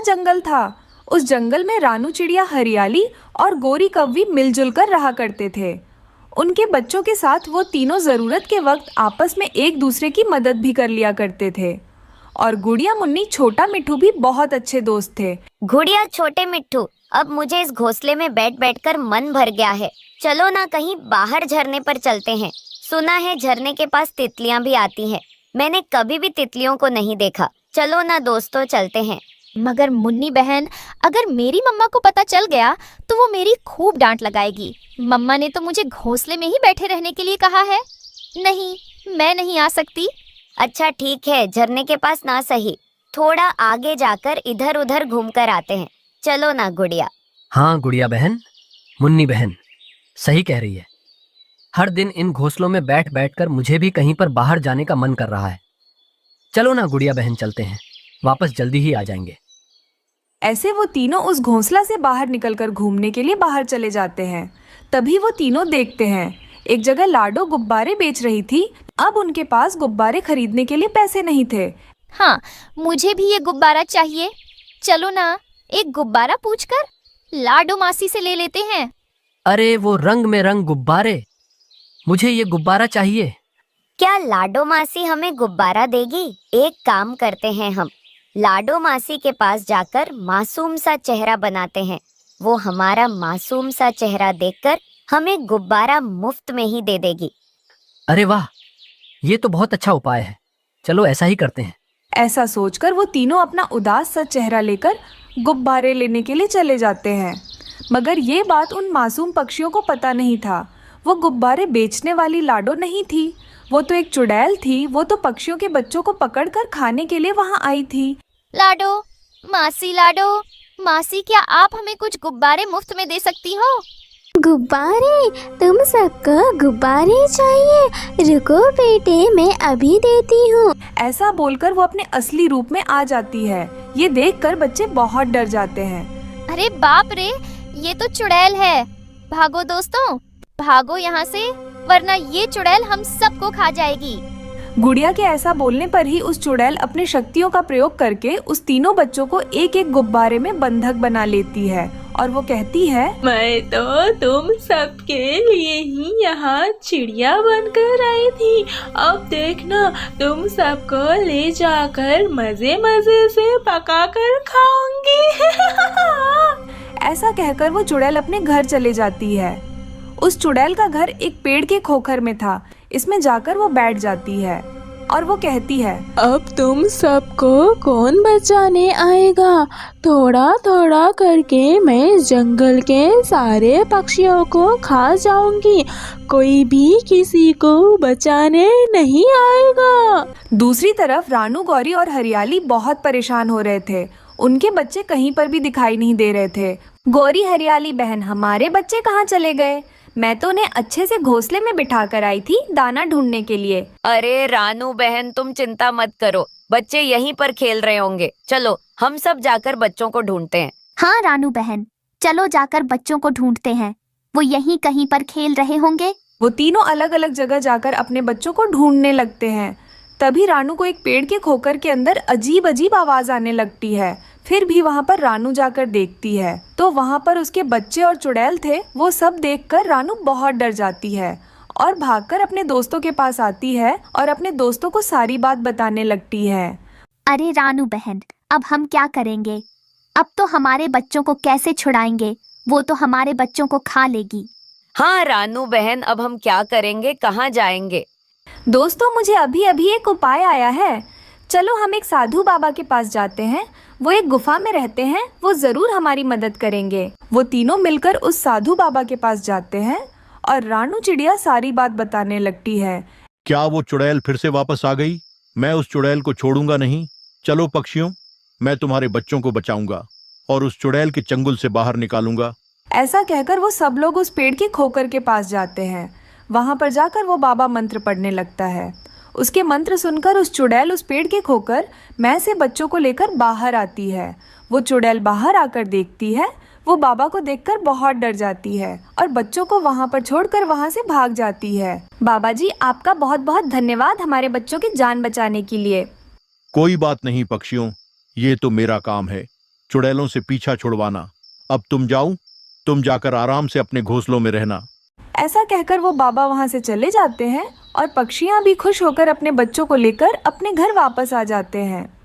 जंगल था। उस जंगल में रानू चिड़िया, हरियाली और गोरी कौवी मिलजुल कर रहा करते थे। उनके बच्चों के साथ वो तीनों ज़रूरत के वक्त आपस में एक दूसरे की मदद भी कर लिया करते थे। और गुड़िया, मुन्नी, छोटा मिट्ठू भी बहुत अच्छे दोस्त थे। गुड़िया, छोटे मिट्ठू, अब मुझे इस घोंसले में बैठ बैठ कर मन भर गया है। चलो ना कहीं बाहर झरने पर चलते हैं। सुना है झरने के पास तितलियां भी आती हैं। मैंने कभी भी तितलियों को नहीं देखा। चलो ना दोस्तों, चलते हैं। मगर मुन्नी बहन, अगर मेरी मम्मा को पता चल गया तो वो मेरी खूब डांट लगाएगी। मम्मा ने तो मुझे घोंसले में ही बैठे रहने के लिए कहा है। नहीं, मैं नहीं आ सकती। अच्छा ठीक है, झरने के पास ना सही, थोड़ा आगे जाकर इधर उधर घूम कर आते हैं। चलो ना गुड़िया। हाँ गुड़िया बहन, मुन्नी बहन सही कह रही है। हर दिन इन घोंसलों में बैठ बैठ कर मुझे भी कहीं पर बाहर जाने का मन कर रहा है। चलो ना गुड़िया बहन, चलते हैं। वापस जल्दी ही आ जाएंगे। ऐसे वो तीनों उस घोंसला से बाहर निकलकर घूमने के लिए बाहर चले जाते हैं। तभी वो तीनों देखते हैं, एक जगह लाडो गुब्बारे बेच रही थी। अब उनके पास गुब्बारे खरीदने के लिए पैसे नहीं थे। हाँ, मुझे भी ये गुब्बारा चाहिए। चलो ना, एक गुब्बारा पूछकर लाडो मासी से ले लेते हैं। अरे वो रंग में रंग गुब्बारे, मुझे ये गुब्बारा चाहिए। क्या लाडो मासी हमें गुब्बारा देगी? एक काम करते हैं, हम लाडो मासी के पास जाकर मासूम सा चेहरा बनाते हैं। वो हमारा मासूम सा चेहरा देखकर हमें गुब्बारा मुफ्त में ही दे देगी। अरे वाह, ये तो बहुत अच्छा उपाय है। चलो ऐसा ही करते हैं। ऐसा सोचकर वो तीनों अपना उदास सा चेहरा लेकर गुब्बारे लेने के लिए चले जाते हैं। मगर ये बात उन मासूम पक्षियों को पता नहीं था। वो गुब्बारे बेचने वाली लाडो नहीं थी, वो तो एक चुड़ैल थी। वो तो पक्षियों के बच्चों को पकड़कर खाने के लिए वहाँ आई थी। लाडो मासी, क्या आप हमें कुछ गुब्बारे मुफ्त में दे सकती हो? गुब्बारे? तुम सबको गुब्बारे चाहिए? रुको बेटे, मैं अभी देती हूँ। ऐसा बोलकर वो अपने असली रूप में आ जाती है। ये देखकर बच्चे बहुत डर जाते हैं। अरे बाप रे, ये तो चुड़ैल है। भागो दोस्तों, भागो यहाँ से, वरना ये चुड़ैल हम सबको खा जाएगी। गुड़िया के ऐसा बोलने पर ही उस चुड़ैल अपनी शक्तियों का प्रयोग करके उस तीनों बच्चों को एक एक गुब्बारे में बंधक बना लेती है। और वो कहती है, मैं तो तुम सबके लिए ही यहाँ चिड़िया बनकर आई थी। अब देखना, तुम सबको ले जाकर मजे मजे से पका कर खाऊंगी। ऐसा कहकर वो चुड़ैल अपने घर चले जाती है। उस चुड़ैल का घर एक पेड़ के खोखर में था। इसमें जाकर वो बैठ जाती है और वो कहती है, अब तुम सबको कौन बचाने आएगा? थोड़ा थोड़ा करके मैं इस जंगल के सारे पक्षियों को खा जाऊंगी। कोई भी किसी को बचाने नहीं आएगा। दूसरी तरफ रानू, गौरी और हरियाली बहुत परेशान हो रहे थे। उनके बच्चे कहीं पर भी दिखाई नहीं दे रहे थे। गौरी, हरियाली बहन, हमारे बच्चे कहाँ चले गए? मैं तो उन्हें अच्छे से घोंसले में बिठा कर आई थी दाना ढूंढने के लिए। अरे रानू बहन, तुम चिंता मत करो, बच्चे यहीं पर खेल रहे होंगे। चलो हम सब जाकर बच्चों को ढूंढते हैं। हाँ रानू बहन, चलो जाकर बच्चों को ढूंढते हैं। वो यहीं कहीं पर खेल रहे होंगे। वो तीनों अलग अलग जगह जाकर अपने बच्चों को ढूंढने लगते हैं। तभी रानू को एक पेड़ के खोखर के अंदर अजीब अजीब आवाज आने लगती है। फिर भी वहाँ पर रानू जाकर देखती है तो वहाँ पर उसके बच्चे और चुड़ैल थे। वो सब देखकर रानू बहुत डर जाती है और भागकर अपने दोस्तों के पास आती है और अपने दोस्तों को सारी बात बताने लगती है। अरे रानू बहन, अब हम क्या करेंगे? अब तो हमारे बच्चों को कैसे छुड़ाएंगे? वो तो हमारे बच्चों को खा लेगी। हाँ रानू बहन, अब हम क्या करेंगे, कहाँ जाएंगे? दोस्तों, मुझे अभी अभी एक उपाय आया है। चलो हम एक साधु बाबा के पास जाते हैं। वो एक गुफा में रहते हैं, वो जरूर हमारी मदद करेंगे। वो तीनों मिलकर उस साधु बाबा के पास जाते हैं और रानू चिड़िया सारी बात बताने लगती है। क्या वो चुड़ैल फिर से वापस आ गई? मैं उस चुड़ैल को छोड़ूंगा नहीं। चलो पक्षियों, मैं तुम्हारे बच्चों को बचाऊंगा और उस चुड़ैल के चंगुल से बाहर निकालूंगा। ऐसा कहकर वो सब लोग उस पेड़ के खोखर के पास जाते हैं। वहाँ पर जाकर वो बाबा मंत्र पढ़ने लगता है। उसके मंत्र सुनकर उस चुड़ैल उस पेड़ के खोखर में से बच्चों को लेकर बाहर आती है। वो चुड़ैल बाहर आकर देखती है। वो बाबा को देखकर बहुत डर जाती है और बच्चों को वहाँ पर छोड़कर वहाँ से भाग जाती है। बाबा जी, आपका बहुत बहुत धन्यवाद हमारे बच्चों की जान बचाने के लिए। कोई बात नहीं पक्षियों, ये तो मेरा काम है। चुड़ैलों से पीछा छुड़वाना। अब तुम जाओ, तुम जाकर आराम से अपने घोंसलों में रहना। ऐसा कहकर वो बाबा वहाँ से चले जाते हैं और पक्षियाँ भी खुश होकर अपने बच्चों को लेकर अपने घर वापस आ जाते हैं।